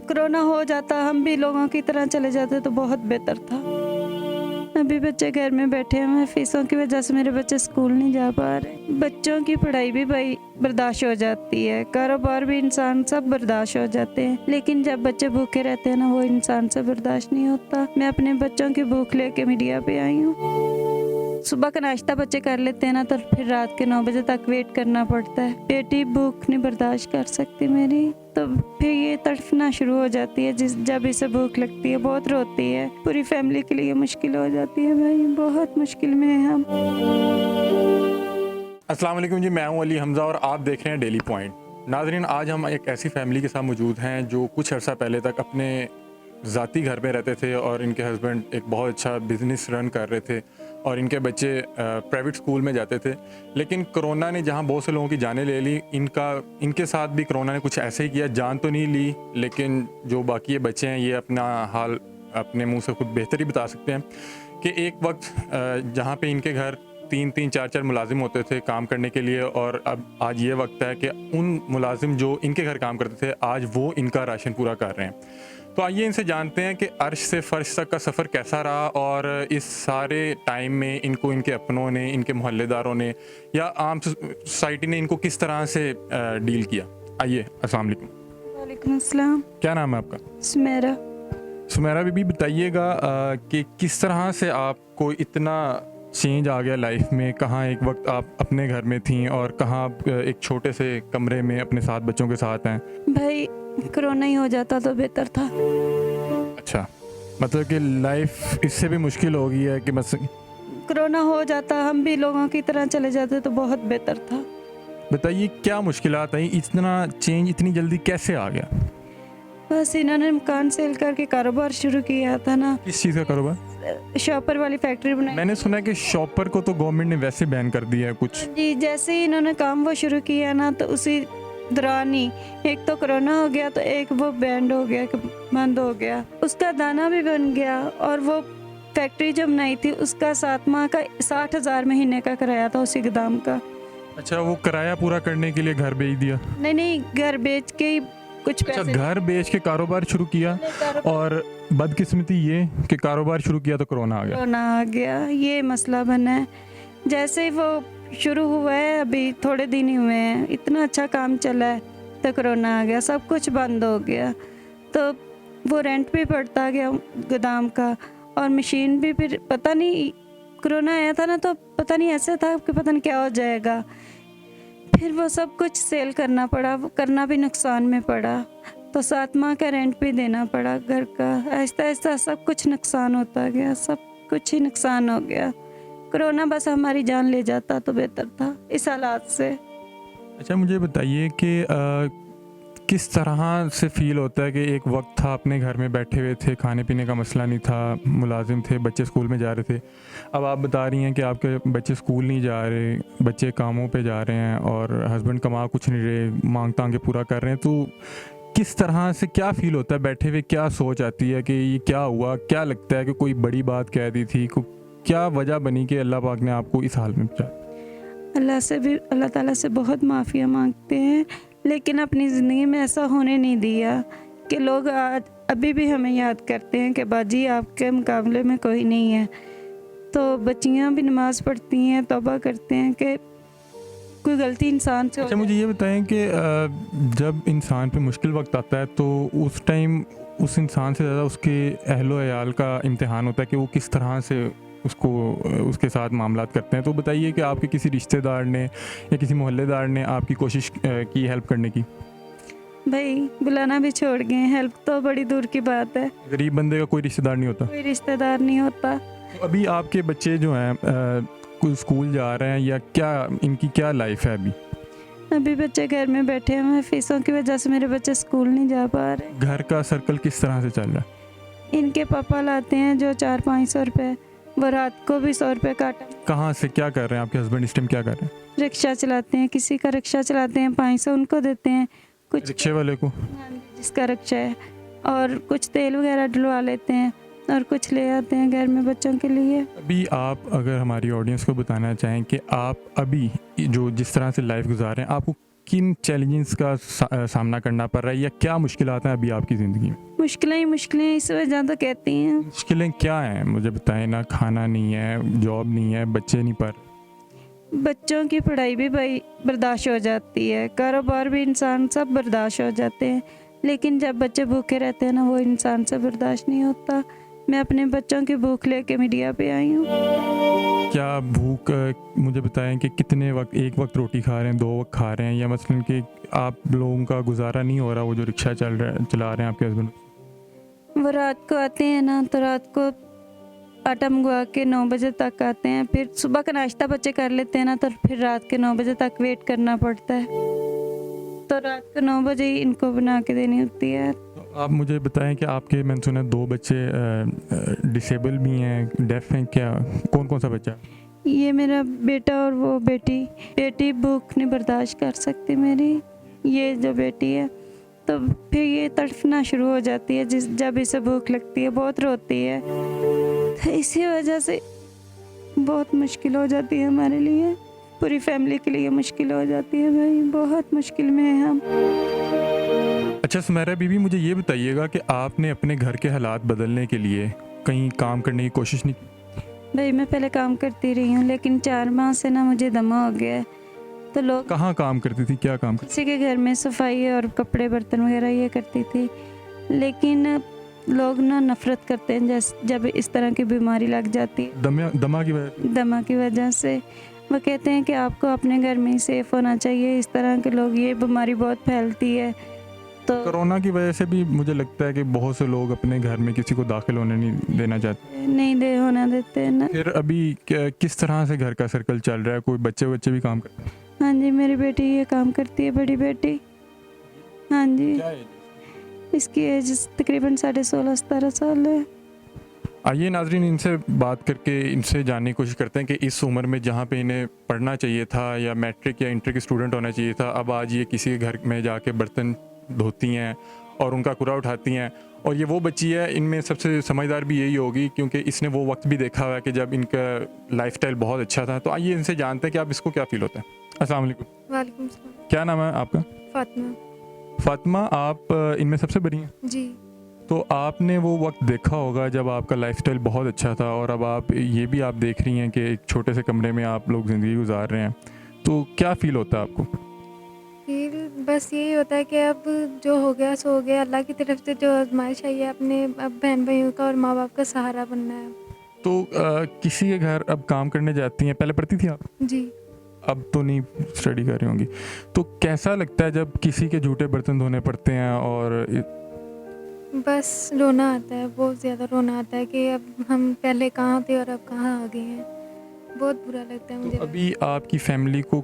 Corona हो जाता, हम भी लोगों की तरह चले जाते तो बहुत बेहतर था। अभी बच्चे घर में बैठे हैं, फीसों की वजह से मेरे बच्चे स्कूल नहीं जा पा रहे। बच्चों की पढ़ाई भी भाई बर्दाश्त हो जाती है, कारोबार भी इंसान सब बर्दाश्त हो जाते हैं, लेकिन जब बच्चे भूखे रहते हैं ना, वो इंसान से बर्दाश्त नहीं होता। मैं अपने बच्चों की भूख लेके मीडिया पे आई हूँ। सुबह का नाश्ता बच्चे कर लेते हैं ना, तो फिर रात के 9 बजे तक वेट करना पड़ता है। बेटी भूख नहीं बर्दाश्त कर सकती मेरी, तो फिर ये तड़फना शुरू हो जाती है। जब इसे भूख लगती है बहुत रोती है। पूरी फैमिली के लिए मुश्किल हो जाती है भाई, बहुत मुश्किल में है हम। अस्सलाम वालेकुम जी, मैं हूं अली हमज़ा और आप देख रहे हैं डेली पॉइंट। नाज़रीन, आज हम एक ऐसी फैमिली के साथ मौजूद हैं जो कुछ अर्सा पहले तक अपने ज़ाती घर में रहते थे और इनके हस्बैंड एक बहुत अच्छा बिज़नेस रन कर रहे थे और इनके बच्चे प्राइवेट स्कूल में जाते थे। लेकिन कोरोना ने जहां बहुत से लोगों की जानें ले ली, इनके साथ भी कोरोना ने कुछ ऐसे ही किया। जान तो नहीं ली, लेकिन जो बाकी ये बच्चे हैं ये अपना हाल अपने मुंह से खुद बेहतर ही बता सकते हैं कि एक वक्त जहाँ पे इनके घर 3-3, 4-4 मुलाजिम होते थे काम करने के लिए, और अब आज ये वक्त है कि उन मुलाजिम जो इनके घर काम करते थे आज वो इनका राशन पूरा कर रहे हैं। तो आइए इनसे जानते हैं कि अर्श से फ़र्श तक का सफ़र कैसा रहा और इस सारे टाइम में इनको इनके अपनों ने, इनके मोहल्लेदारों ने या आम सोसाइटी ने इनको किस तरह से डील किया। आइए। अस्सलाम वालेकुम। वालेकुम अस्सलाम। क्या नाम है आपका? सुमेरा। सुमेरा बीबी, बताइएगा कि किस तरह से आपको इतना चेंज आ गया लाइफ में। कहाँ एक वक्त आप अपने घर में थीं और कहाँ आप एक छोटे से कमरे में अपने साथ बच्चों के साथ हैं। भाई कोरोना ही हो जाता तो बेहतर था। अच्छा, मतलब कि लाइफ इससे भी मुश्किल हो गई है कि बस कोरोना हो जाता, हम भी लोगों की तरह चले जाते तो बहुत बेहतर था। बताइए क्या मुश्किलात आई, इतना चेंज इतनी जल्दी कैसे आ गया? बस इन्होंने मकान सेल करके कारोबार शुरू किया था ना, किस चीज़ का कारोबार? शॉपर वाली फैक्ट्री बनाई। मैंने सुना है कि शॉपर को तो गवर्नमेंट ने वैसे बैन कर दिया है कुछ। जी, जैसे ही इन्होंने काम वो शुरू किया ना, तो उसी दौरान ही एक तो कोरोना हो गया, तो एक वो बैंड हो गया कि बंद हो गया। उसका दाना भी बन गया और वो फैक्ट्री जो बनाई थी उसका 7 माह का 60,000 महीने का किराया था उसी गोदाम का। अच्छा, वो किराया पूरा करने के लिए घर बेच दिया? नहीं, घर बेच के ही कुछ अच्छा, पैसे। घर बेच के कारोबार शुरू किया और बदकिस्मती ये कि कारोबार शुरू किया तो कोरोना आ गया। कोरोना आ गया, ये मसला बना है। जैसे ही वो शुरू हुआ है, अभी थोड़े दिन ही हुए हैं, इतना अच्छा काम चला है, तो कोरोना आ गया, सब कुछ बंद हो गया। तो वो रेंट भी बढ़ता गया गोदाम का, और मशीन भी फिर पता नहीं, कोरोना आया था ना तो पता नहीं ऐसे था कि पता नहीं क्या हो जाएगा। फिर वो सब कुछ सेल करना पड़ा, वो करना भी नुकसान में पड़ा, तो 7 माह का रेंट भी देना पड़ा घर का। आहिस्ता आहिस्ता सब कुछ नुकसान होता गया, सब कुछ ही नुकसान हो गया। कोरोना बस हमारी जान ले जाता तो बेहतर था इस हालात से। अच्छा, मुझे बताइए कि किस तरह से फ़ील होता है कि एक वक्त था अपने घर में बैठे हुए थे, खाने पीने का मसला नहीं था, मुलाजिम थे, बच्चे स्कूल में जा रहे थे। अब आप बता रही हैं कि आपके बच्चे स्कूल नहीं जा रहे, बच्चे कामों पे जा रहे हैं और हस्बैंड कमा कुछ नहीं रहे, मांग तांगे पूरा कर रहे हैं। तो किस तरह से क्या फ़ील होता है बैठे हुए? क्या सोच आती है कि ये क्या हुआ? क्या लगता है कि कोई बड़ी बात कह दी थी? क्या वजह बनी कि अल्लाह पाक ने आपको इस हाल में पहुंचाया? अल्लाह से भी, अल्लाह ताला से बहुत माफ़िया मांगते हैं, लेकिन अपनी ज़िंदगी में ऐसा होने नहीं दिया कि लोग आज अभी भी हमें याद करते हैं कि बाजी आपके मुकाबले में कोई नहीं है। तो बच्चियाँ भी नमाज़ पढ़ती हैं, तौबा करते हैं कि कोई गलती इंसान से हो अच्छा, मुझे ये बताएं कि जब इंसान पे मुश्किल वक्त आता है तो उस टाइम उस इंसान से ज़्यादा उसके अहलो अयाल का इम्तिहान होता है कि वो किस तरह से उसको उसके साथ मामलात करते हैं। तो बताइए कि आपके किसी रिश्तेदार ने या किसी मोहल्लेदार ने आपकी कोशिश की हेल्प करने की? भाई बुलाना भी छोड़ गए, हेल्प तो बड़ी दूर की बात है। गरीब बंदे का कोई रिश्तेदार नहीं होता? कोई रिश्तेदार नहीं होता। तो अभी आपके बच्चे जो हैं कोई स्कूल जा रहे हैं या क्या, इनकी क्या लाइफ है अभी? अभी बच्चे घर में बैठे हुए हैं, फीसों की वजह से मेरे बच्चे स्कूल नहीं जा पा रहे। घर का सर्कल किस तरह से चल रहा है? इनके पापा लाते हैं जो 400-500 रुपये, वो रात को भी 100 रुपये काटा। कहाँ से क्या कर रहे हैं आपके हस्बैंड इस टाइम, क्या कर रहे हैं? रिक्शा चलाते हैं, किसी का रिक्शा चलाते हैं, 500 उनको देते हैं, कुछ रिक्शे वाले को? जिसका रिक्शा है, और कुछ तेल वगैरह डलवा लेते हैं और कुछ ले आते हैं घर में बच्चों के लिए। अभी आप अगर हमारी ऑडियंस को बताना चाहें कि आप अभी जो जिस तरह से लाइफ गुजार रहे हैं, आपको किन चैलेंजेस का सामना करना पड़ रहा है या क्या मुश्किलात हैं अभी आपकी ज़िंदगी में? मुश्किलें इस वजह तो कहती हैं। मुश्किलें क्या हैं मुझे बताएं ना, खाना नहीं है, जॉब नहीं है, बच्चे नहीं पढ़ रहे। बच्चों की पढ़ाई भी भाई बर्दाश्त हो जाती है, कारोबार भी इंसान सब बर्दाश्त हो जाते हैं, लेकिन जब बच्चे भूखे रहते हैं ना, वो इंसान से बर्दाश्त नहीं होता। मैं अपने बच्चों की भूख लेके मीडिया पे आई हूँ। क्या भूख मुझे बताएं कि कितने वक्त, एक वक्त रोटी खा रहे हैं, 2 वक्त खा रहे हैं, या मसलन कि आप लोगों का गुजारा नहीं हो रहा, वो जो रिक्शा चला रहे हैं आपके हस्बैंड? वो रात को आते हैं ना, तो रात को आटा मंगवा के 9 बजे तक आते हैं, फिर सुबह का नाश्ता बच्चे कर लेते हैं ना, तो फिर रात के 9 बजे तक वेट करना पड़ता है, तो रात को 9 बजे ही इनको बना के देनी होती है। तो आप मुझे बताएं कि आपके, मैंने सुना 2 बच्चे डिसेबल भी हैं, डेफ हैं, क्या कौन कौन सा बच्चा है? ये मेरा बेटा और वो बेटी भूख नहीं बर्दाश्त कर सकती मेरी, ये जो बेटी है, तो फिर ये तड़फना शुरू हो जाती है जब इसे भूख लगती है, बहुत रोती है, तो इसी वजह से बहुत मुश्किल हो जाती है हमारे लिए, पूरी फैमिली के लिए मुश्किल हो जाती है भाई, बहुत मुश्किल में है हम। अच्छा सुमेरा बीबी, मुझे ये बताइएगा कि आपने अपने घर के हालात बदलने के लिए कहीं काम करने की कोशिश नहीं की? भाई मैं पहले काम करती रही हूँ, लेकिन 4 माह से ना मुझे दमा हो गया है, तो लोग कहाँ काम करती थी, क्या काम करती? किसी के घर में सफाई और कपड़े बर्तन वगैरह ये करती थी, लेकिन लोग ना नफरत करते हैं जब इस तरह की बीमारी लग जाती है, दमा की वजह? दमा की वजह से। वो कहते हैं कि आपको अपने घर में ही सेफ होना चाहिए, इस तरह के लोग, ये बीमारी बहुत फैलती है। तो कोरोना की वजह से भी मुझे लगता है कि बहुत से लोग अपने घर में किसी को दाखिल होने नहीं देना चाहते, नहीं दे होना देते हैं ना। फिर अभी किस तरह से घर का सर्कल चल रहा है? कोई बच्चे भी काम करते हैं? हाँ जी, मेरी बेटी ये काम करती है, बड़ी बेटी। हाँ जी, क्या है? इसकी एज तकरीबन 16.5-17 साल है। आइए नाजरीन, इनसे बात करके इनसे जानने की कोशिश करते हैं कि इस उम्र में जहाँ पे इन्हें पढ़ना चाहिए था या मैट्रिक या इंटर के स्टूडेंट होना चाहिए था, अब आज ये किसी के घर में जाके बर्तन धोती हैं और उनका कूड़ा उठाती हैं। और ये वो बच्ची है, इनमें सबसे समझदार भी यही होगी क्योंकि इसने वो वक्त भी देखा हुआ है कि जब इनका लाइफस्टाइल बहुत अच्छा था। तो आइए इनसे जानते हैं कि आप इसको क्या फ़ील होता है। अस्सलाम वालेकुम। वालेकुम सलाम। क्या नाम है आपका? फातिमा। फातिमा, आप इनमें सबसे बड़ी हैं? जी। तो आपने वो वक्त देखा होगा जब आपका लाइफस्टाइल बहुत अच्छा था और अब आप ये भी आप देख रही हैं कि एक छोटे से कमरे में आप लोग ज़िंदगी गुजार रहे हैं, तो क्या फ़ील होता है आपको? फिर बस यही होता है कि अब जो हो गया सो हो गया, अल्लाह की तरफ से जो आजमाइश आई है, अपने अब बहन भाइयों का और माँ बाप का सहारा बनना है। तो किसी के घर अब काम करने जाती हैं, पहले पढ़ती थी आप? जी। अब तो नहीं स्टडी कर रही होंगी, तो कैसा लगता है जब किसी के झूठे बर्तन धोने पड़ते हैं? और बस रोना आता है, बहुत ज़्यादा रोना आता है कि अब हम पहले कहाँ थे और अब कहाँ आ गए हैं। बहुत बुरा लगता है मुझे। तो अभी आपकी फैमिली को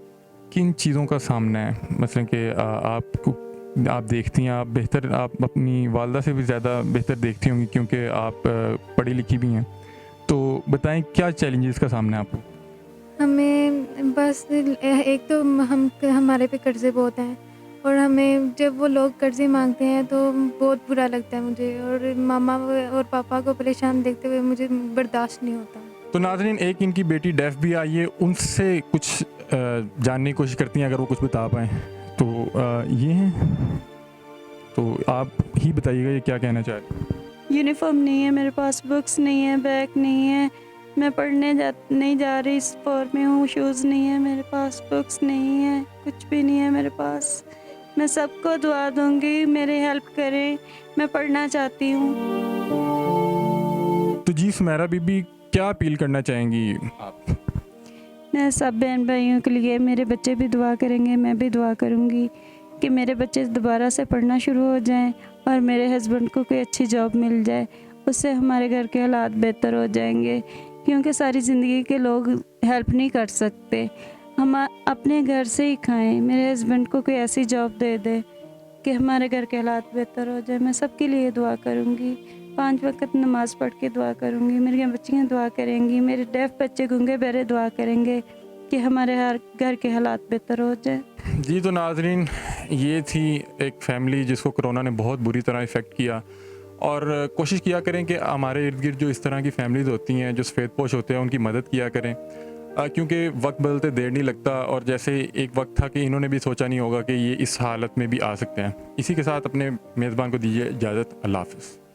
किन चीज़ों का सामना है? मतलब कि आपको, आप देखती हैं, आप अपनी वालदा से भी ज़्यादा बेहतर देखती होंगी क्योंकि आप पढ़ी लिखी भी हैं, तो बताएं क्या चैलेंजेस का सामना है आपको? हमें बस एक तो हमारे पे कर्ज़े बहुत हैं और हमें जब वो लोग कर्ज़े मांगते हैं तो बहुत बुरा लगता है मुझे, और मामा और पापा को परेशान देखते हुए मुझे बर्दाश्त नहीं होता। तो नाज़रीन, एक इनकी बेटी डेफ भी आई है, उनसे कुछ जानने की कोशिश करती हैं, अगर वो कुछ बता पाएँ तो। ये हैं, तो आप ही बताइएगा ये क्या कहना चाह रहे हैं। यूनिफॉर्म नहीं है मेरे पास, बुक्स नहीं है, बैग नहीं है, मैं पढ़ने नहीं जा रही, स्पोर्ट में हूँ, शूज़ नहीं है मेरे पास, बुक्स नहीं है, कुछ भी नहीं है मेरे पास। मैं सबको दुआ दूंगी, मेरी हेल्प करें, मैं पढ़ना चाहती हूँ। तो जी सुमेरा बीबी, क्या अपील करना चाहेंगी आप? मैं सब बहन भाइयों के लिए, मेरे बच्चे भी दुआ करेंगे, मैं भी दुआ करूँगी कि मेरे बच्चे दोबारा से पढ़ना शुरू हो जाएं और मेरे हस्बैंड को कोई अच्छी जॉब मिल जाए, उससे हमारे घर के हालात बेहतर हो जाएंगे, क्योंकि सारी ज़िंदगी के लोग हेल्प नहीं कर सकते। हम अपने घर से ही खाएं, मेरे हस्बैंड को कोई ऐसी जॉब दे दे कि हमारे घर के हालात बेहतर हो जाए। मैं सबके लिए दुआ करूँगी, 5 वक्त नमाज़ पढ़ के दुआ करूँगी, मेरी बच्चियाँ दुआ करेंगी, मेरे डेफ बच्चे गूंगे बहरे दुआ करेंगे कि हमारे हर घर के हालात बेहतर हो जाए। जी तो नाजरीन, ये थी एक फैमिली जिसको कोरोना ने बहुत बुरी तरह इफ़ेक्ट किया, और कोशिश किया करें कि हमारे इर्द गिर्द जो इस तरह की फैमिलीज़ होती हैं, जो सफ़ेद पोश होते हैं, उनकी मदद किया करें। क्योंकि वक्त बदलते देर नहीं लगता, और जैसे एक वक्त था कि इन्होंने भी सोचा नहीं होगा कि ये इस हालत में भी आ सकते हैं। इसी के साथ अपने मेज़बान को दीजिए इजाज़त। अल्लाह हाफ़िज़।